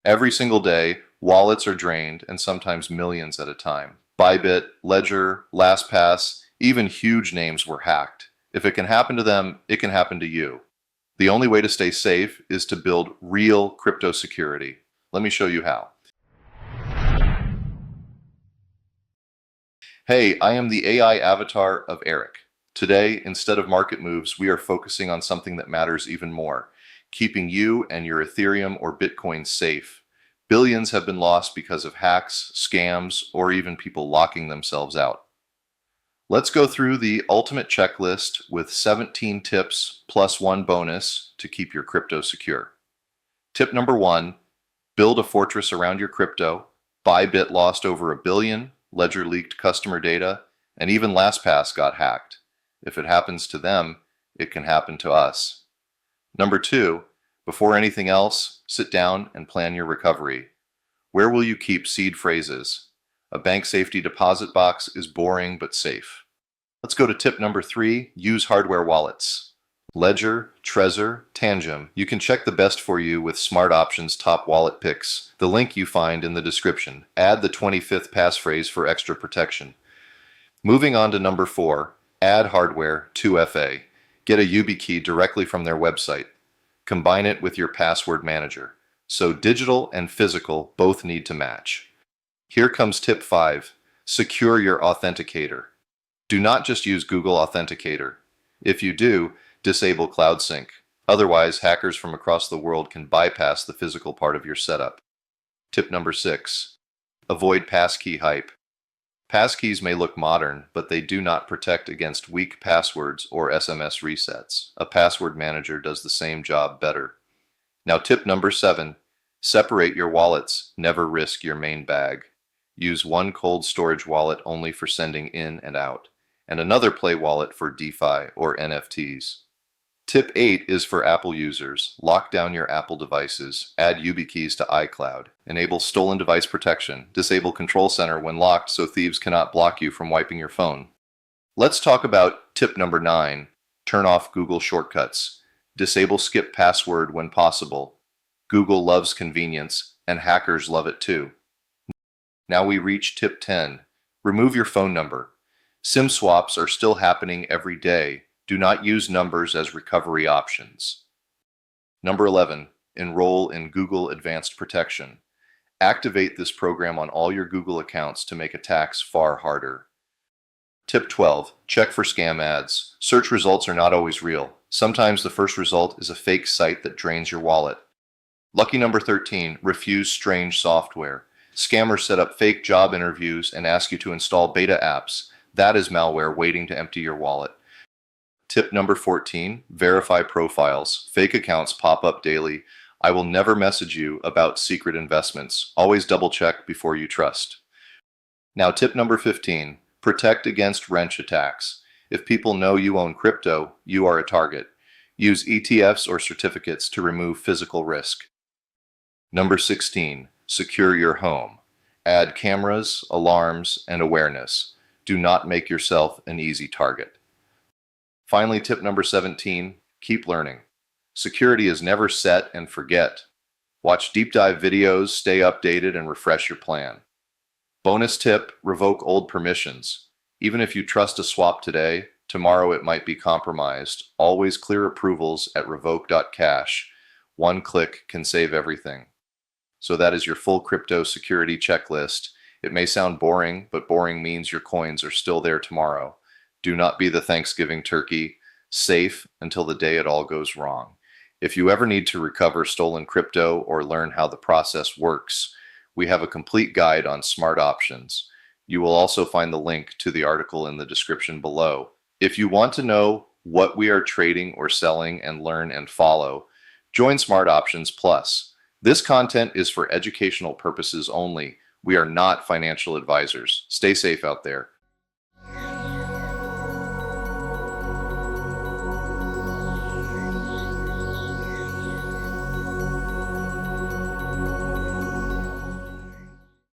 Every single day, wallets are drained and sometimes millions at a time. Bybit, Ledger, LastPass, even huge names were hacked. If it can happen to them, it can happen to you. The only way to stay safe is to build real crypto security. Let me show you how. Hey, I am the AI avatar of Erik. Today, instead of market moves, we are focusing on something that matters even more, keeping you and your Ethereum or Bitcoin safe. Billions have been lost because of hacks, scams, or even people locking themselves out. Let's go through the ultimate checklist with 17 tips plus one bonus to keep your crypto secure. Tip number 1, build a fortress around your crypto. Bybit lost over $1 billion, Ledger leaked customer data, and even LastPass got hacked. If it happens to them, it can happen to us. Number 2, before anything else, sit down and plan your recovery. Where will you keep seed phrases? A bank safety deposit box is boring but safe. Let's go to tip number 3, use hardware wallets. Ledger, Trezor, Tangem. You can check the best for you with SmartOptions top wallet picks. The link you find in the description. Add the 25th passphrase for extra protection. Moving on to number 4, add hardware 2FA. Get a YubiKey directly from their website. Combine it with your password manager. So digital and physical both need to match. Here comes tip 5, secure your authenticator. Do not just use Google Authenticator. If you do, disable Cloud Sync. Otherwise, hackers from across the world can bypass the physical part of your setup. Tip number 6, avoid passkey hype. Passkeys may look modern, but they do not protect against weak passwords or SMS resets. A password manager does the same job better. Now tip number 7, separate your wallets. Never risk your main bag. Use one cold storage wallet only for sending in and out, and another Play wallet for DeFi or NFTs. Tip 8 is for Apple users. Lock down your Apple devices. Add YubiKeys to iCloud. Enable stolen device protection. Disable Control Center when locked so thieves cannot block you from wiping your phone. Let's talk about tip number 9. Turn off Google shortcuts. Disable skip password when possible. Google loves convenience, and hackers love it too. Now we reach tip 10. Remove your phone number. SIM swaps are still happening every day. Do not use numbers as recovery options. Number 11, enroll in Google Advanced Protection. Activate this program on all your Google accounts to make attacks far harder. Tip 12, check for scam ads. Search results are not always real. Sometimes the first result is a fake site that drains your wallet. Lucky number 13, refuse strange software. Scammers set up fake job interviews and ask you to install beta apps. That is malware waiting to empty your wallet. Tip number 14, verify profiles. Fake accounts pop up daily. I will never message you about secret investments. Always double check before you trust. Now tip number 15, protect against wrench attacks. If people know you own crypto, you are a target. Use ETFs or certificates to remove physical risk. Number 16, secure your home. Add cameras, alarms, and awareness. Do not make yourself an easy target. Finally, tip number 17, keep learning. Security is never set and forget. Watch deep dive videos, stay updated, and refresh your plan. Bonus tip, revoke old permissions. Even if you trust a swap today, tomorrow it might be compromised. Always clear approvals at Revoke.cash. One click can save everything. So that is your full crypto security checklist. It may sound boring, but boring means your coins are still there tomorrow. Do not be the Thanksgiving turkey. Safe until the day it all goes wrong. If you ever need to recover stolen crypto or learn how the process works, we have a complete guide on SmartOptions. You will also find the link to the article in the description below. If you want to know what we are trading or selling and learn and follow, join SmartOptions Plus. This content is for educational purposes only. We are not financial advisors. Stay safe out there.